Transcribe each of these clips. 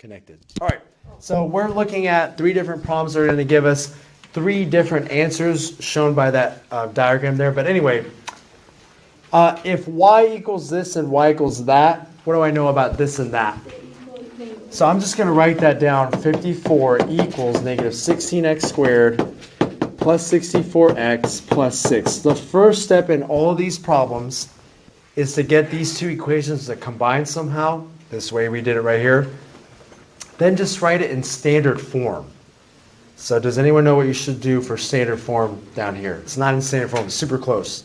connected. All right, so we're looking at 3 different problems that are going to give us 3 different answers shown by that diagram there. But anyway, if y equals this and y equals that, what do I know about this and that? So I'm just going to write that down. 54 equals negative 16x squared plus 64x plus 6. The first step in all of these problems is to get these 2 equations to combine somehow. This way we did it right here. Then just write it in standard form. So does anyone know what you should do for standard form down here? It's not in standard form, it's super close.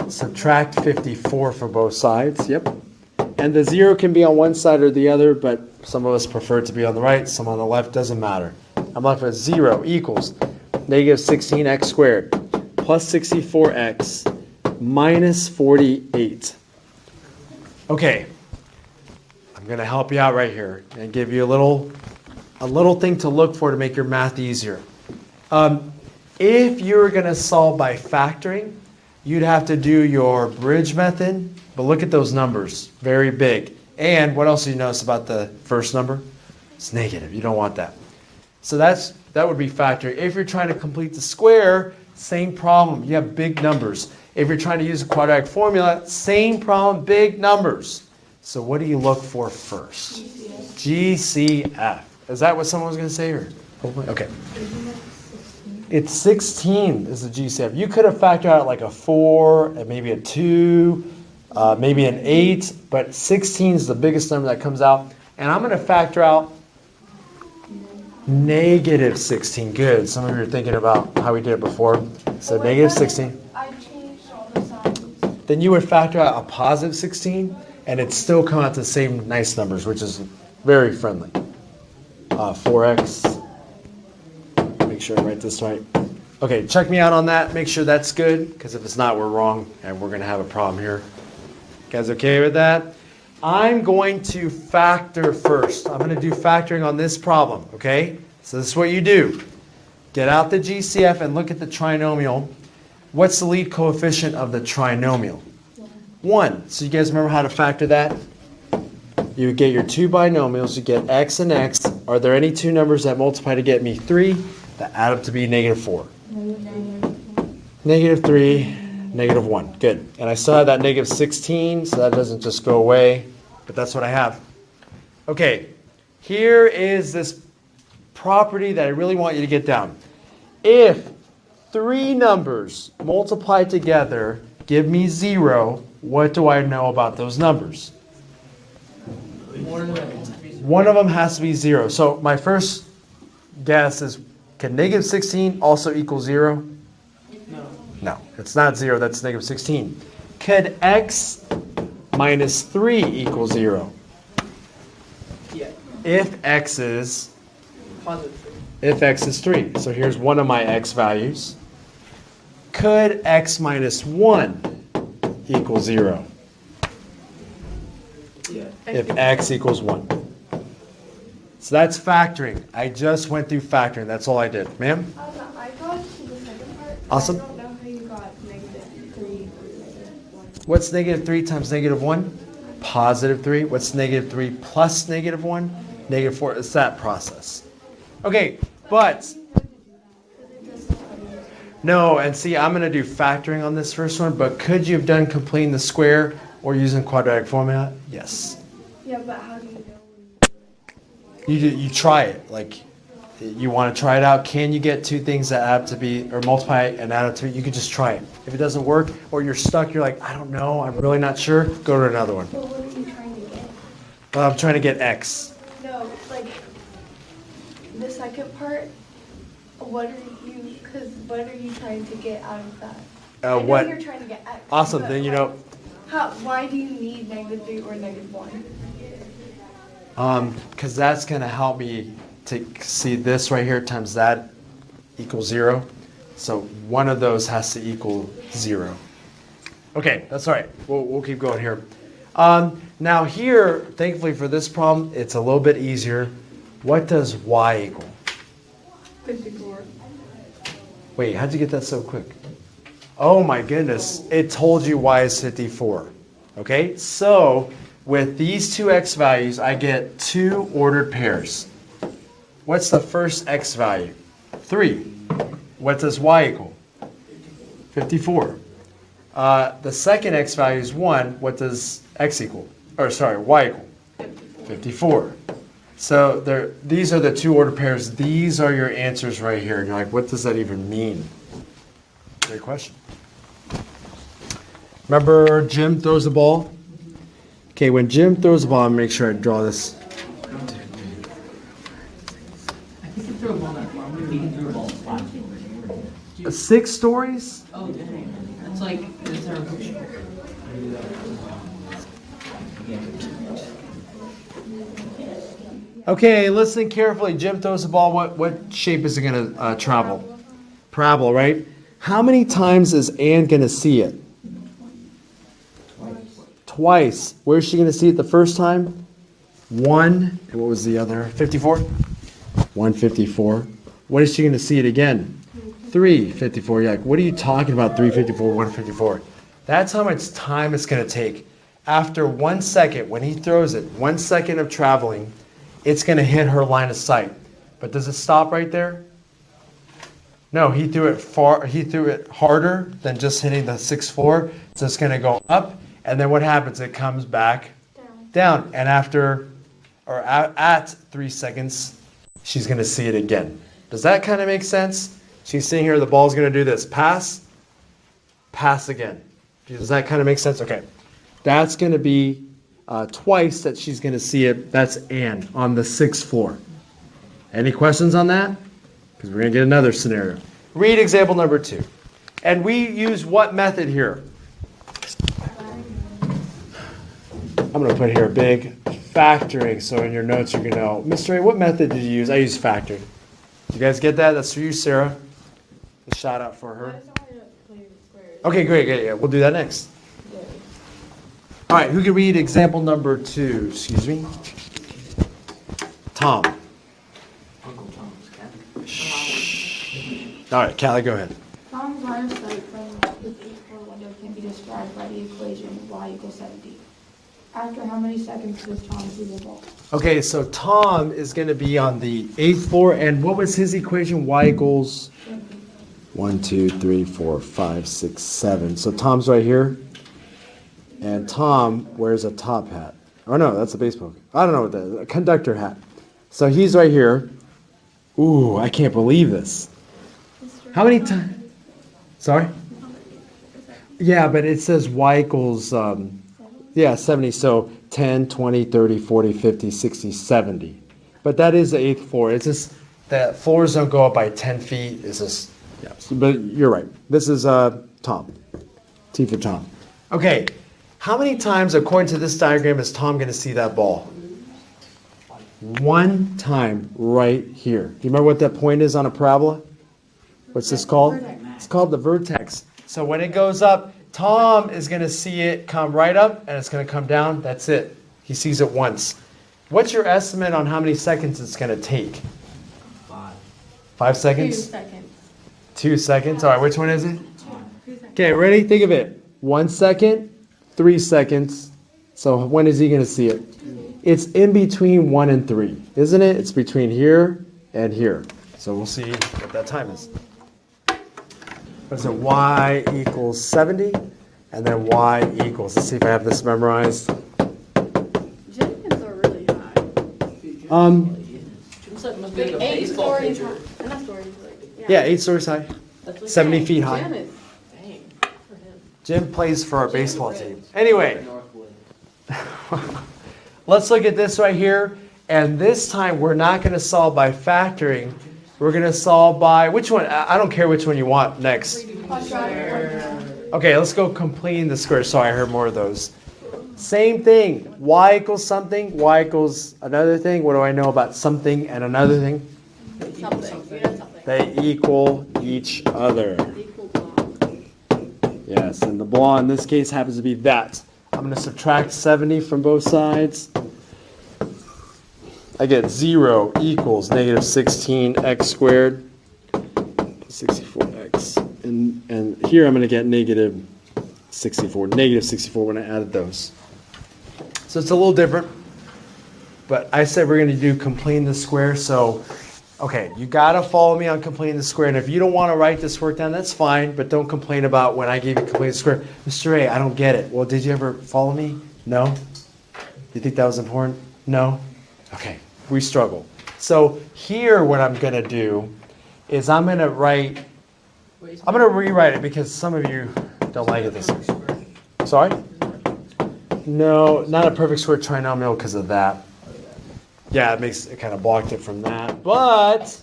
Subtract 54 from both sides, yep. And the 0 can be on one side or the other, but some of us prefer it to be on the right, some on the left, doesn't matter. I'm left with 0 equals negative 16x squared plus 64x minus 48. Okay, I'm going to help you out right here and give you a little thing to look for to make your math easier. If you were going to solve by factoring, you'd have to do your bridge method, but look at those numbers, very big. And what else do you notice about the first number? It's negative. You don't want that. So that would be factoring. If you're trying to complete the square, same problem. You have big numbers. If you're trying to use a quadratic formula, same problem, big numbers. So what do you look for first? GCF. Is that what someone was going to say? Or okay. It's 16 is the GCF. You could have factored out like a 4, and maybe a 2, maybe an 8, but 16 is the biggest number that comes out. And I'm going to factor out negative 16. Good. Some of you are thinking about how we did it before. So negative 16. I changed all the signs. Then you would factor out a positive 16, and it'd still come out to the same nice numbers, which is very friendly. 4x. Make sure I write this right. Okay, check me out on that. Make sure that's good, because if it's not, we're wrong, and we're going to have a problem here. You guys okay with that? I'm going to factor first. I'm going to do factoring on this problem, okay? So this is what you do. Get out the GCF and look at the trinomial. What's the lead coefficient of the trinomial? 1. So you guys remember how to factor that? You get your 2 binomials. You get x and x. Are there any 2 numbers that multiply to get me 3 that add up to be negative 4? Negative 3, negative 1. Good. And I still have that negative 16, so that doesn't just go away. But that's what I have. Okay. Here is this property that I really want you to get down. If 3 numbers multiplied together give me 0, what do I know about those numbers? One of them has to be 0. So my first guess is, can negative 16 also equal 0? No, it's not 0. That's negative 16. Could x minus 3 equal 0? Yeah. If x is Positive 3. So here's one of my x values. Could x minus 1 equal 0? Yeah. If x equals 1. So that's factoring. I just went through factoring. That's all I did. Ma'am? I got to the second part. Awesome. I don't know how you got negative 3 or negative 1. What's negative 3 times negative 1? Positive 3. What's negative 3 plus negative 1? Negative 4. It's that process. Okay, but no, and see, I'm going to do factoring on this first one, but could you have done completing the square or using quadratic formula? Yes. Yeah, but how do you know when You try it. Like, you want to try it out. Can you get 2 things that add up to be, or multiply and add up to be? You could just try it. If it doesn't work, or you're stuck, you're like, I don't know, I'm really not sure, go to another one. But what are you trying to get? I'm trying to get x. No, like the second part. What are you trying to get out of that? I know What? you're trying to get x. Awesome, but then you know. Why do you need negative 3 or negative 1? Because that's going to help me to see this right here times that equals 0. So one of those has to equal 0. Okay, that's all right. We'll keep going here. Now here, thankfully for this problem, it's a little bit easier. What does y equal? 54. Wait, how'd you get that so quick? Oh my goodness, it told you y is 54. Okay, so with these two x values, I get two ordered pairs. What's the first x value? 3. What does y equal? 54. The second x value is 1. What does x equal? Or sorry, y equal? 54. So these are the two ordered pairs. These are your answers right here. And you're like, what does that even mean? Great question. Remember Jim throws the ball? Okay, when Jim throws the ball, I'm going to make sure I draw this. I think you threw a ball that far. Maybe you can throw a ball 5 stories. 6 stories? Oh, dang. That's like an entire bookshop. Okay, listen carefully. Jim throws the ball. What shape is it going to travel? Parabola, right? How many times is Ann going to see it? Twice. Where's she going to see it the first time? 1. And what was the other? 54? 154. When is she going to see it again? 354. You're like, what are you talking about? 354, 154. That's how much time it's going to take. After 1 second, when he throws it, 1 second of traveling, it's going to hit her line of sight. But does it stop right there? No, he threw it far. He threw it harder than just hitting the 6th floor. So it's going to go up, and then what happens? It comes back down. And at 3 seconds, she's going to see it again. Does that kind of make sense? She's sitting here. The ball's going to do this: pass, pass again. Does that kind of make sense? Okay, that's going to be twice that she's going to see it. That's Ann on the 6th floor. Any questions on that? Because we're going to get another scenario. Read example number 2. And we use what method here? I'm going to put here a big factoring. So in your notes, you're going to know, Mr. A, what method did you use? I use factoring. You guys get that? That's for you, Sarah. A shout out for her. Okay, great. Yeah, we'll do that next. All right, who can read example number 2? Excuse me. Tom. Uncle Tom's cat. All right, Callie, go ahead. Tom's line of sight from the 8th floor window can be described by the equation y equals 70. After how many seconds does Tom see the ball? Okay, so Tom is going to be on the 8th floor, and what was his equation? Y equals 1, 2, 3, 4, 5, 6, 7. So Tom's right here, and Tom wears a top hat. Oh no, that's a baseball. I don't know what that is. A conductor hat. So he's right here. Ooh, I can't believe this. How many times? Sorry? Yeah, but it says y equals, 70. So 10, 20, 30, 40, 50, 60, 70. But that is the 8th floor. It's just that floors don't go up by 10 feet. It's just, yeah. But you're right. This is Tom. T for Tom. Okay. How many times, according to this diagram, is Tom going to see that ball? 1 time right here. Do you remember what that point is on a parabola? What's this called? It's called the vertex. So when it goes up, Tom is going to see it come right up, and it's going to come down. That's it. He sees it once. What's your estimate on how many seconds it's going to take? 5. 5 2 seconds? seconds. 2 seconds. All right, which one is it? Okay, ready? Think of it. 1 second, 3 seconds. So when is he going to see it? It's in between 1 and 3, isn't it? It's between here and here. So we'll see what that time is. What is it? Y equals 70, and then y equals, let's see if I have this memorized. Jenkins are really high. Jim's like must be like a 8 baseball stories pitcher. high. Not stories, like, Yeah, 8 stories high, That's like 70 feet high. Jim is Dang. Good for him. Jim plays for our baseball team. Anyway, Northwood. let's look at this right here. And this time we're not going to solve by factoring. We're going to solve by, which one? I don't care which one you want next. Quadratic formula. Okay, let's go completing the square. Sorry, I heard more of those. Same thing. Y equals something. Y equals another thing. What do I know about something and another thing? something. You know something. They equal each other. Equal blah. Yes, and the blah in this case happens to be that. I'm going to subtract 70 from both sides. I get 0 equals negative 16x squared plus 64x. And here I'm going to get negative 64. Negative 64 when I added those. So it's a little different. But I said we're going to do completing the square. So, okay, you got to follow me on completing the square. And if you don't want to write this work down, that's fine. But don't complain about when I gave you completing the square. Mr. A, I don't get it. Well, did you ever follow me? No? You think that was important? No? Okay, we struggle. So here what I'm going to do is I'm going to rewrite it because some of you don't like it this way. Sorry? No, not a perfect square trinomial because of that. Yeah, it kind of blocked it from that, but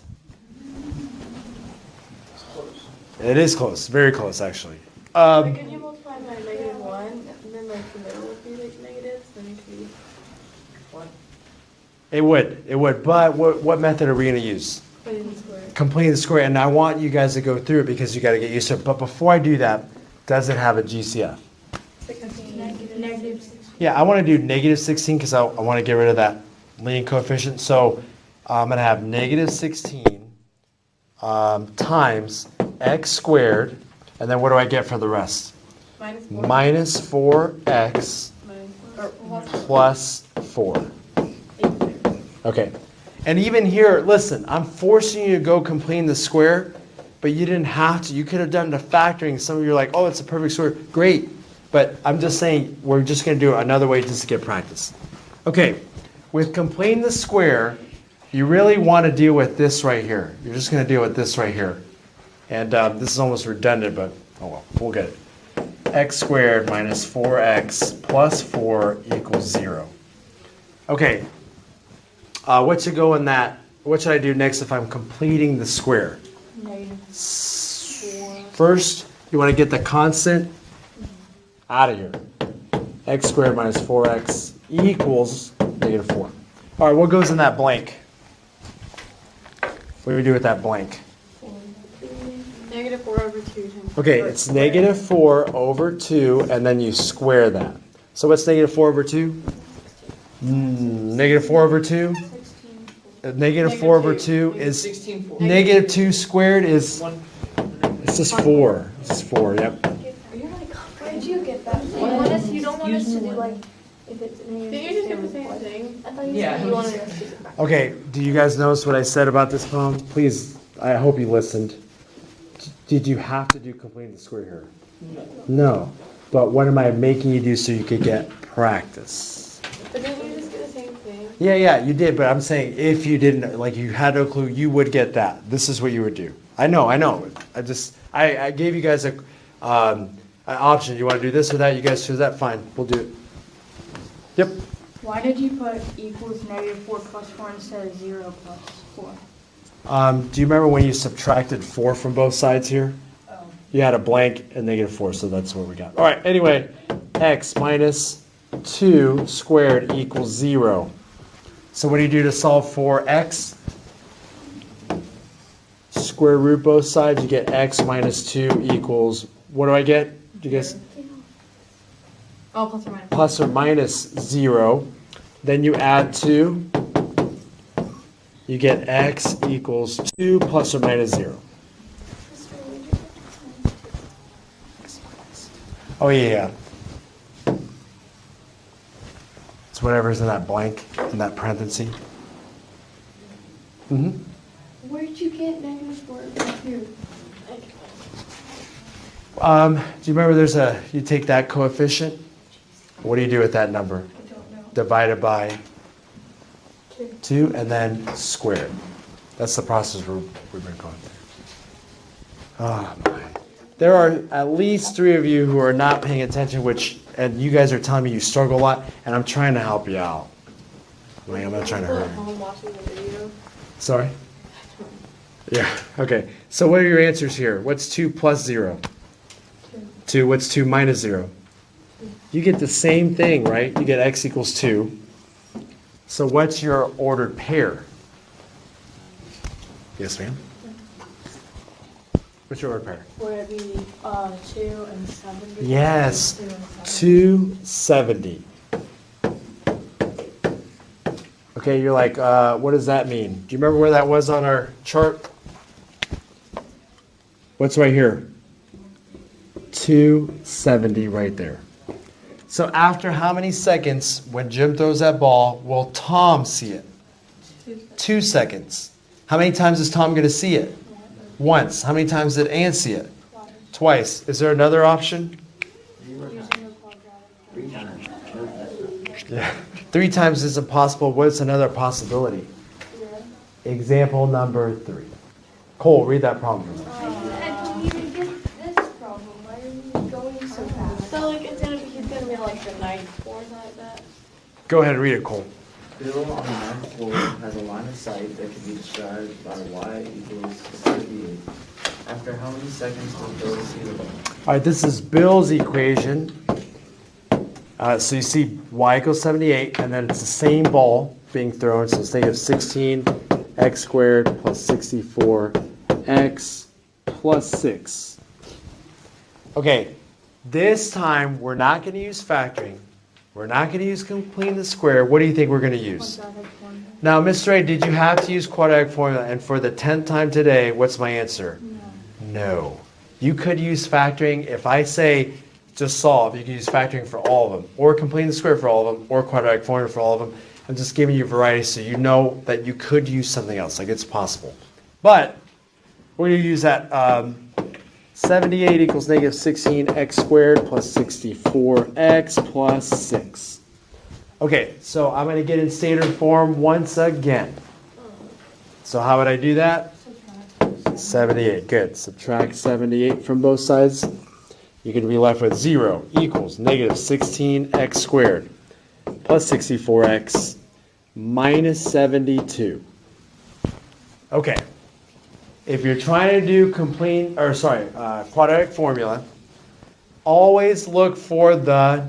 it is close, very close actually. Could you multiply by -1 and then like the middle would be like negatives, then it could be One. It would, but what method are we going to use? completing the square. Completing the square, and I want you guys to go through it because you got to get used to it. But before I do that, does it have a GCF? Negative 6. Yeah, I want to do -16 because I want to get rid of that leading coefficient. So I'm going to have -16 times x squared, and then what do I get for the rest? Minus 4. -4x Minus 4. plus 4. Okay. And even here, listen, I'm forcing you to go completing the square, but you didn't have to. You could have done the factoring. Some of you are like, oh, it's a perfect square. Great. But I'm just saying, we're just going to do it another way just to get practice. Okay. With completing the square, you really want to deal with this right here. You're just going to deal with this right here. And this is almost redundant, but oh well, we'll get it. X squared minus 4x plus 4 equals 0. Okay. What should go in that? What should I do next if I'm completing the square? First, you want to get the constant out of here. X squared minus 4x equals -4. All right, what goes in that blank? What do we do with that blank? -4 over 2 times. Okay, it's -4 over 2, and then you square that. So what's -4 over 2? -4 over 2? -4 over 2 is 16. -2 squared is, One. it's just 4. It's just 4, yep. Where did you get that from? You don't want us to do like, if it's negative. Did you just get the same thing? I thought you Yeah. said you wanted us to do that. Okay, do you guys notice what I said about this poem? Please, I hope you listened. Did you have to do completing the square here? No. But what am I making you do so you could get practice? But didn't you just get the same thing? Yeah, you did, but I'm saying if you didn't, like you had no clue, you would get that. This is what you would do. I know. I gave you guys an option. You want to do this or that? You guys choose that? Fine, we'll do it. Yep. Why did you put equals -4 plus 4 instead of 0 plus 4? Do you remember when you subtracted 4 from both sides here? Oh. You had a blank and -4, so that's what we got. All right, anyway, x minus 2 squared equals 0. So what do you do to solve for x? Square root both sides, you get x minus 2 equals, what do I get? Do you guys? Oh, plus or minus. Plus or minus 0. Then you add 2. You get x equals 2 plus or minus 0. Oh, yeah. It's whatever's in that blank, in that parenthesis. Mm-hmm. Where'd you get -4 over 2? Do you remember you take that coefficient? What do you do with that number? I don't know. Divided by 2. 2 and then square it. That's the process we've been going through. Oh, my. There are at least 3 of you who are not paying attention, and you guys are telling me you struggle a lot, and I'm trying to help you out. I'm not trying to hurt you. Home watching the video. Sorry? Yeah, okay. So what are your answers here? What's 2 plus 0? 2. What's 2 minus 0? You get the same thing, right? You get x equals 2. So what's your ordered pair? Yes, ma'am? What's your ordered pair? Would it be 2 and 70? Yes, 2 and 70. 270. Okay, you're like, what does that mean? Do you remember where that was on our chart? What's right here? 270 right there. So after how many seconds, when Jim throws that ball, will Tom see it? 2 seconds. How many times is Tom going to see it? Once. How many times did Ann see it? Twice. Is there another option? 3 times. Yeah. 3 times is impossible. What's another possibility? Example number 3. Cole, read that problem. I don't even get this problem. Why are you going so fast? So like he's gonna be like the ninth floor, something like that. Go ahead and read it, Cole. Bill on the 9th floor has a line of sight that can be described by y equals 78. After how many seconds does Bill see the ball? All right, this is Bill's equation. So you see y equals 78, and then it's the same ball being thrown. So it's negative 16x squared plus 64x plus 6. Okay, this time we're not going to use factoring. We're not going to use completing the square. What do you think we're going to use? Now, Mr. A, did you have to use quadratic formula? And for the 10th time today, what's my answer? No. You could use factoring. If I say just solve, you can use factoring for all of them, or completing the square for all of them, or quadratic formula for all of them. I'm just giving you variety so you know that you could use something else, like it's possible. But we're going to use that 78 equals negative 16x squared plus 64x plus 6. Okay, so I'm going to get in standard form once again. So how would I do that? 78, good. Subtract 78 from both sides. You're going to be left with 0 equals negative 16x squared plus 64x minus 72. Okay. If you're trying to do quadratic formula, always look for the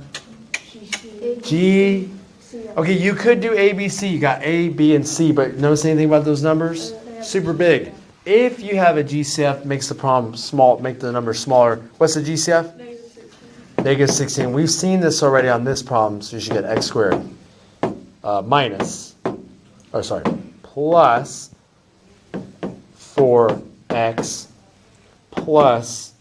G. Okay, you could do A, B, C. You got A, B, and C, but notice anything about those numbers? Super big. If you have a GCF, makes the problem small, make the number smaller. What's the GCF? Negative 16. We've seen this already on this problem, so you should get x squared plus 4x plus,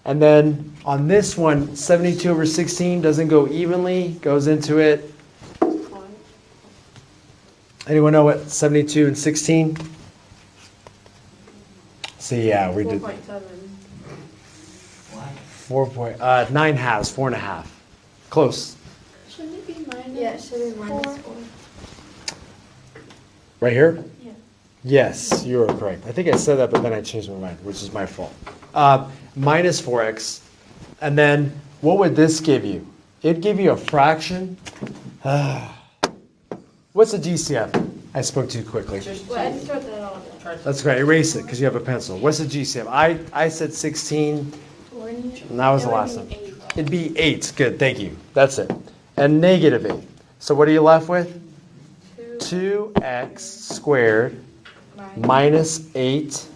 and then on this one, 72 over 16 doesn't go evenly, goes into it. Anyone know what 72 and 16? See, yeah, we did 4.9 halves, 4.5. Close. Shouldn't it be minus? Yeah, it should be minus 4. Right here? Yeah. Yes, you are correct. I think I said that, but then I changed my mind, which is my fault. Minus 4x. And then what would this give you? It'd give you a fraction. What's a GCF? I spoke too quickly. That's great. Erase it because you have a pencil. What's a GCF? I said 16, and that was the last one. It'd be 8. Good, thank you. That's it. And negative 8. So what are you left with? 2x squared minus 8x,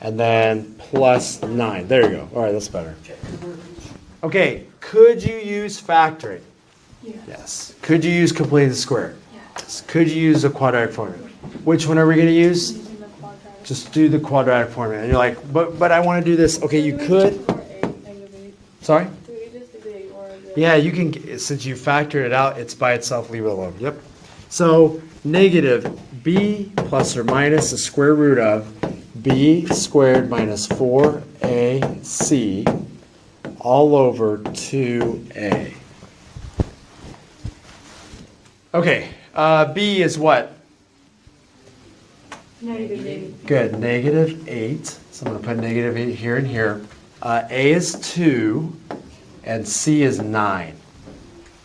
and then plus 9. There you go. All right, that's better. Okay, could you use factoring? Yes. Could you use completing the square? Yes. Could you use a quadratic formula? Which one are we going to use? Just do the quadratic formula. And you're like, but I want to do this. Okay, you could. Sorry? Yeah, you can, since you factored it out, it's by itself, leave it alone. Yep. So negative b plus or minus the square root of b squared minus 4ac all over 2a. Okay, b is what? Negative 8. Good, negative 8. So I'm going to put negative 8 here and here. A is 2, and c is 9.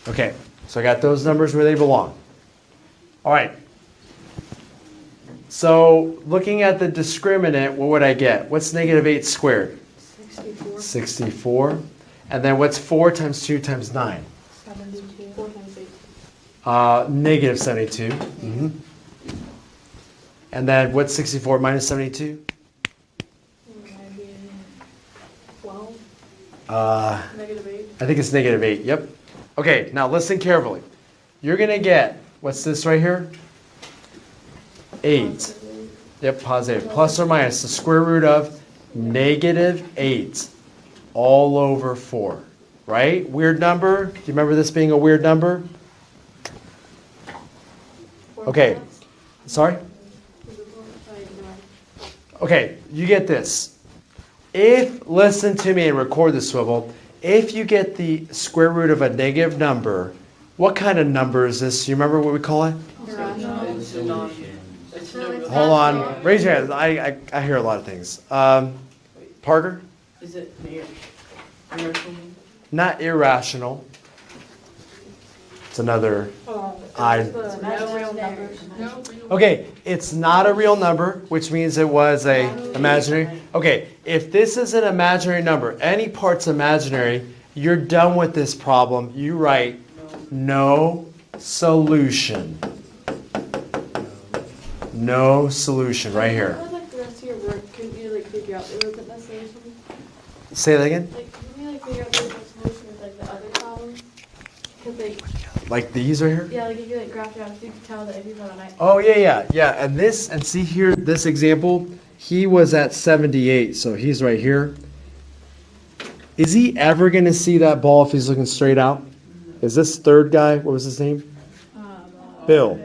Okay, so I got those numbers where they belong. All right. So looking at the discriminant, what would I get? What's negative 8 squared? 64. 64. And then what's 4 times 2 times 9? 72. 4 times 8. Negative 72. Mm-hmm. And then what's 64 minus 72? 12. Negative 8. I think it's negative 8. Yep. Okay, now listen carefully. You're going to get, what's this right here? 8. Yep, positive. Plus or minus the square root of negative 8 all over 4. right? Weird number. Do you remember this being a weird number? Okay. Sorry? Okay, you get this. If, listen to me and record this, Swivel. If you get the square root of a negative number, what kind of number is this? You remember what we call it? Hold on. Raise your hand. I hear a lot of things. Parker? Is it irrational? Not irrational. It's another I. No real numbers. Okay, it's not a real number, which means it was a imaginary. Okay, if this is an imaginary number, any part's imaginary, you're done with this problem. You write no solution. No solution right here. How like the rest of your work, couldn't you like figure out there wasn't a solution? Say that again? Like, couldn't you like figure out there was a solution with like the other problems? Cause Like these right here? yeah, like if you like graphed it out, you could tell that if you found a night. Oh, yeah. And this, and see here, this example, he was at 78, so he's right here. Is he ever going to see that ball if he's looking straight out? Is this third guy, what was his name? Bill.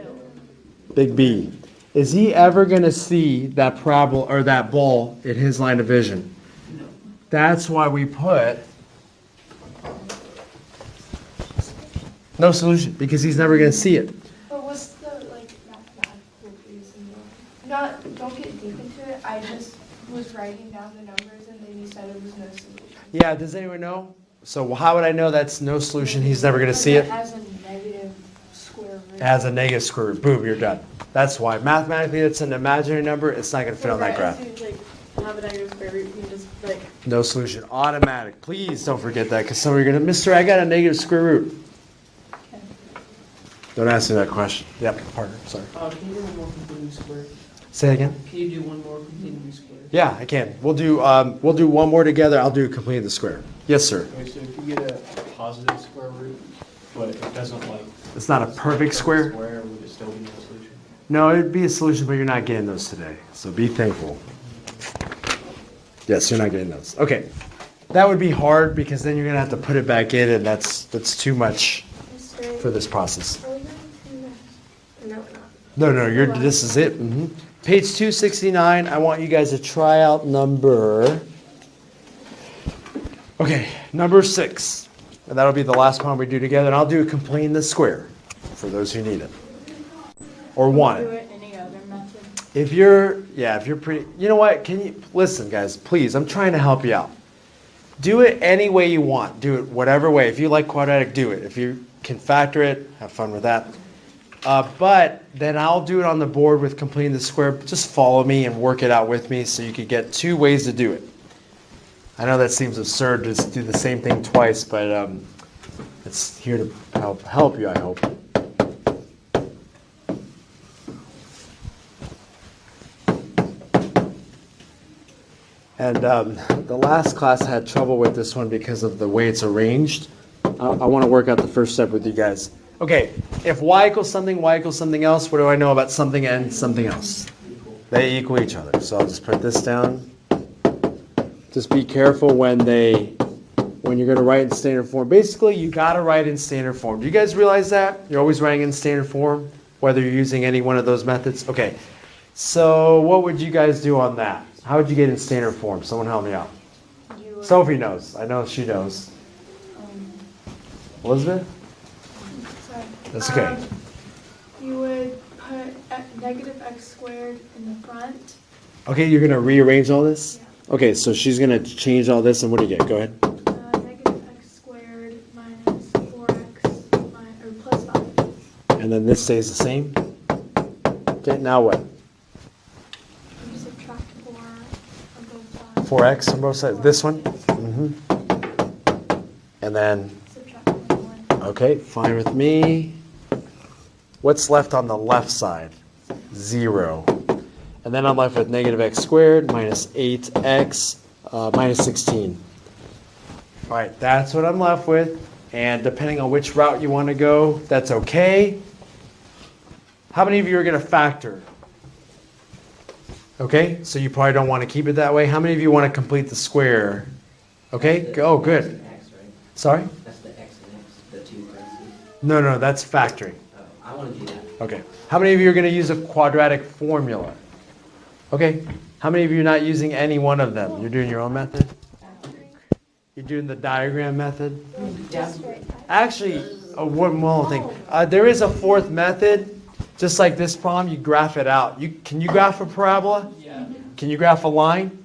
Big B. Is he ever going to see that parabola or that ball in his line of vision? That's why we put no solution, because he's never going to see it. But what's the like mathematical reason? Don't get deep into it. I just was writing down the numbers and then you said it was no solution. Yeah, does anyone know? So how would I know that's no solution? He's never going to see it. It has a negative square root. It has a negative square root. Boom, you're done. That's why. Mathematically, it's an imaginary number. It's not going to fit on that graph. If you like have a negative square root, you can just like. No solution. Automatic. Please don't forget that, because some of you are going to, Mister, I got a negative square root. Don't ask me that question. Yep, partner, sorry. Can you do one more continuous square? Say it again. Can you do one more continuous square? Yeah, I can. We'll do one more together. I'll do completing the square. Yes, sir. Okay, so if you get a positive square root, but it doesn't like... It's not a perfect square. Would it still be a solution? No, it'd be a solution, but you're not getting those today. So be thankful. Yes, you're not getting those. Okay. That would be hard because then you're going to have to put it back in, and that's too much for this process. Are we going to? No, we're not. No, this is it. Page 269, I want you guys to try out number 6. And that'll be the last one we do together. And I'll do completing the square for those who need it. Or want Do it. it any other method. If you're pretty, you know what, can you, listen guys, please, I'm trying to help you out. Do it any way you want. Do it whatever way. If you like quadratic, do it. If you can factor it, have fun with that. But then I'll do it on the board with completing the square. Just follow me and work it out with me so you could get 2 ways to do it. I know that seems absurd to do the same thing twice, but it's here to help you, I hope. And the last class I had trouble with this one because of the way it's arranged. I want to work out the first step with you guys. Okay, if y equals something else, what do I know about something and something else? They equal each other. So I'll just put this down. Just be careful when you're going to write in standard form. Basically, you got to write in standard form. Do you guys realize that? You're always writing in standard form, whether you're using any one of those methods? Okay, so what would you guys do on that? How would you get in standard form? Someone help me out. Sophie knows. I know she knows. Elizabeth? Sorry. That's okay. You would put negative x squared in the front. Okay, you're going to rearrange all this? Yeah. Okay, so she's going to change all this, and what do you get? Go ahead. Negative x squared minus 4x or plus 5. And then this stays the same? Okay, now what? You subtract 4 from both sides. 4x on both sides. This one? And then, Subtract 1. okay, fine with me. What's left on the left side? 0. And then I'm left with negative x squared minus 8x minus 16. All right, that's what I'm left with. And depending on which route you want to go, that's okay. How many of you are going to factor? Okay, so you probably don't want to keep it that way. How many of you want to complete the square? Okay, oh, good. Sorry? That's the x and x, the two x's. No, that's factoring. Oh, I want to do that. Okay. How many of you are going to use a quadratic formula? Okay. How many of you are not using any one of them? You're doing your own method? You're doing the diagram method? Actually, one more thing. There is a fourth method, just like this problem. You graph it out. Can you graph a parabola? Yeah. Can you graph a line?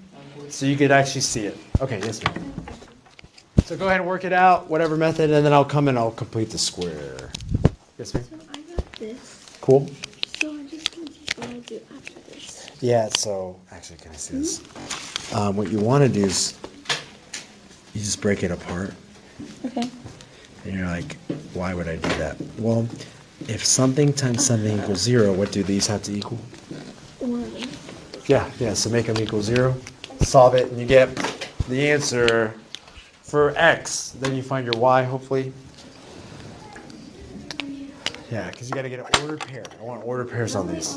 So you could actually see it. Okay, yes, ma'am. So go ahead and work it out, whatever method, and then I'll come and I'll complete the square. Yes, ma'am? So I got this. Cool. So I'm just confused what I do after this. Yeah, so actually, can I see this? What you want to do is you just break it apart. Okay. And you're like, why would I do that? Well, if something times something equals 0, what do these have to equal? 1. Yeah, so make them equal 0. Solve it, and you get the answer for x. Then you find your y, hopefully. Yeah, because you got to get an ordered pair. I want ordered pairs on these.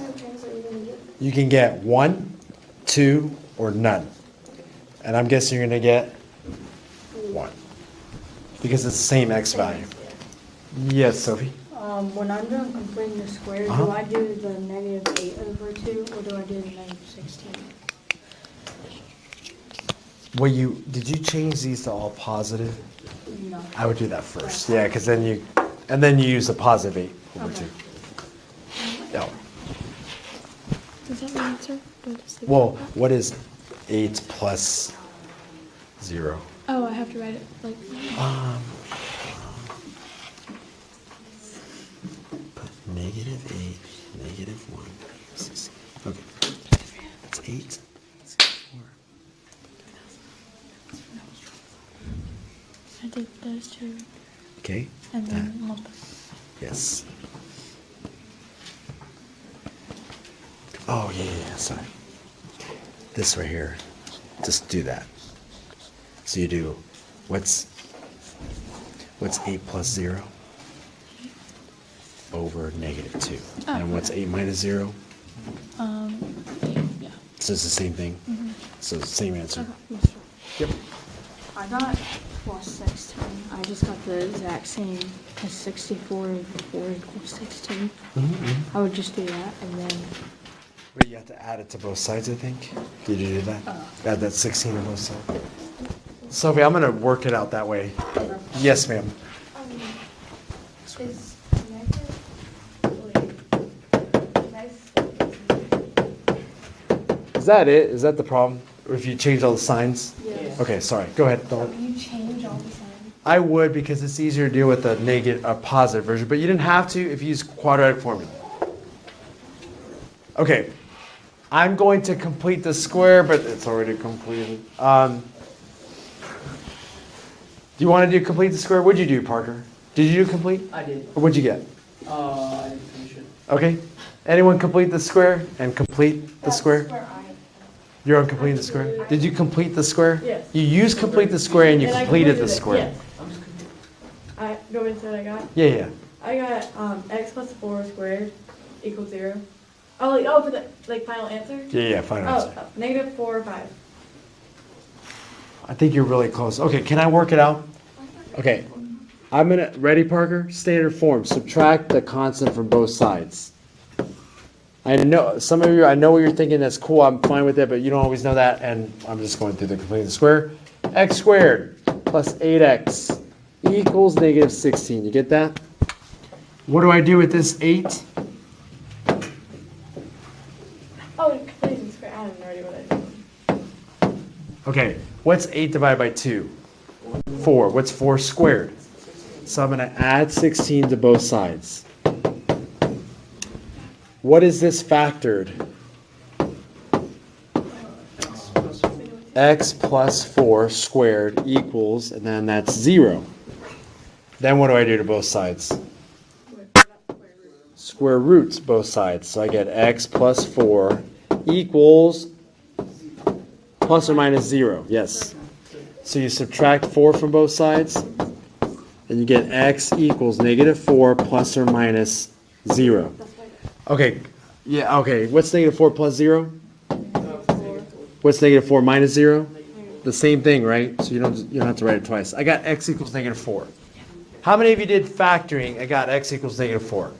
You can get 1, 2, or none. And I'm guessing you're going to get 1. Because it's the same x value. Yes, Sophie? When I'm doing completing the square, Uh-huh. do I do the negative 8 over 2 or do I do the negative 16? Well, did you change these to all positive? No. I would do that first. Yeah, because then you use the positive 8 over Okay. 2. No. Is that my answer? Well, what is 8 plus 0? Oh, I have to write it like. Put negative 8, negative 1, 16. Okay. That's 8. 4. I did those two. Okay. And then multiply. Yes. Oh, yeah, sorry. This right here. Just do that. So you do, what's 8 plus 0? Over negative 2. And what's 8 minus 0? Yeah. So it's the same thing. So it's the same answer. Yep. I got plus 16. I just got the exact same as 64 over 4 equals 16. I would just do that and then. Wait, you have to add it to both sides, I think. Did you do that? Add that 16 to both sides. Sophie, I'm going to work it out that way. Yes, ma'am. Is Is that it? Is that the problem? Or if you change all the signs? Yes. Okay, sorry. Go ahead. so you change all the signs. I would because it's easier to deal with a positive version, but you didn't have to if you use quadratic formula. Okay, I'm going to complete the square, but it's already completed. Do you want to do complete the square? What'd you do, Parker? Did you do complete? I did. Or what'd you get? I didn't finish it. Okay. Anyone complete the square and complete the square? You're on completing the square? Did you complete the square? Yes. You used complete the square and you And I completed the completed it, square. yes. Go ahead and say what I got. Yeah. I got x plus 4 squared equals 0. Oh, for the final answer? Yeah, final answer. Negative 4 or 5. I think you're really close. Okay, can I work it out? Okay. Ready, Parker? Standard form. Subtract the constant from both sides. I know, some of you, I know what you're thinking, that's cool, I'm fine with it, but you don't always know that, and I'm just going through the completing the square. X squared plus 8x equals negative 16. You get that? What do I do with this 8? Oh, completing the square. I have no idea what I did. Okay, what's 8 divided by 2? 4. What's 4 squared? So I'm going to add 16 to both sides. What is this factored? X plus 4 squared equals, and then that's 0. Then what do I do to both sides? Square roots both sides. So I get x plus 4 equals plus or minus 0. Yes. So you subtract 4 from both sides, and you get x equals negative 4 plus or minus 0. Okay. Yeah, okay. What's negative 4 plus 0? What's negative 4 minus 0? the same thing, right? So you don't have to write it twice. I got x equals -4. How many of you did factoring? I got x equals -4.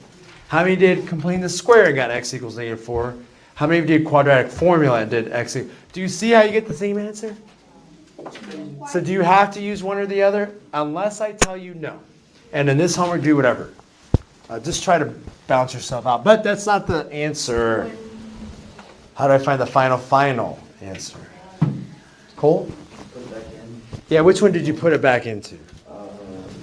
How many did completing the square and got x equals -4? How many of you did quadratic formula and did x? Do you see how you get the same answer? So do you have to use one or the other? Unless I tell you no. And in this homework, do whatever. Just try to balance yourself out. But that's not the answer. How do I find the final answer? Cole? Put it back in. Yeah, which one did you put it back into?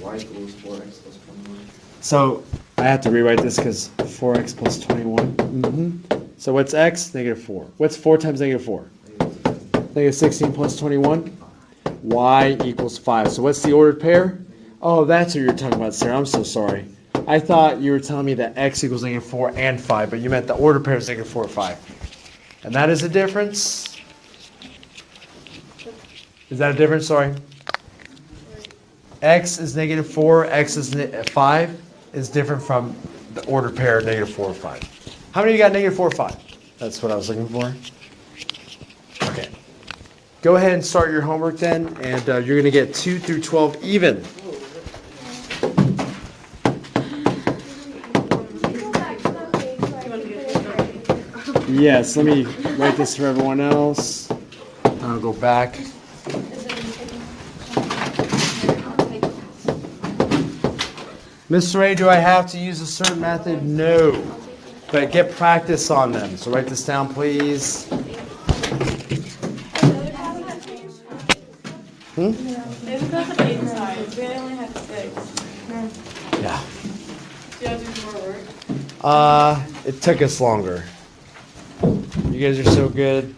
Y equals 4x plus 21. So I have to rewrite this because 4x plus 21. So what's x? -4. What's 4 times -4? -16 plus 21. Y equals 5. So what's the ordered pair? Oh, that's what you're talking about, Sarah. I'm so sorry. I thought you were telling me that x equals -4 and 5, but you meant the ordered pair is -4 or 5. And that is a difference. Is that a difference? Sorry. X is -4, x is 5 is different from the ordered pair -4 or 5. How many of you got -4 or 5? That's what I was looking for. Okay. Go ahead and start your homework then, and you're going to get 2 through 12 even. Yes, let me write this for everyone else. I'll go back. Mr. Ray, do I have to use a certain method? No. But get practice on them. So write this down, please. It's because of 8 sides. We only had 6. Yeah. Do you have to do more work? It took us longer. You guys are so good.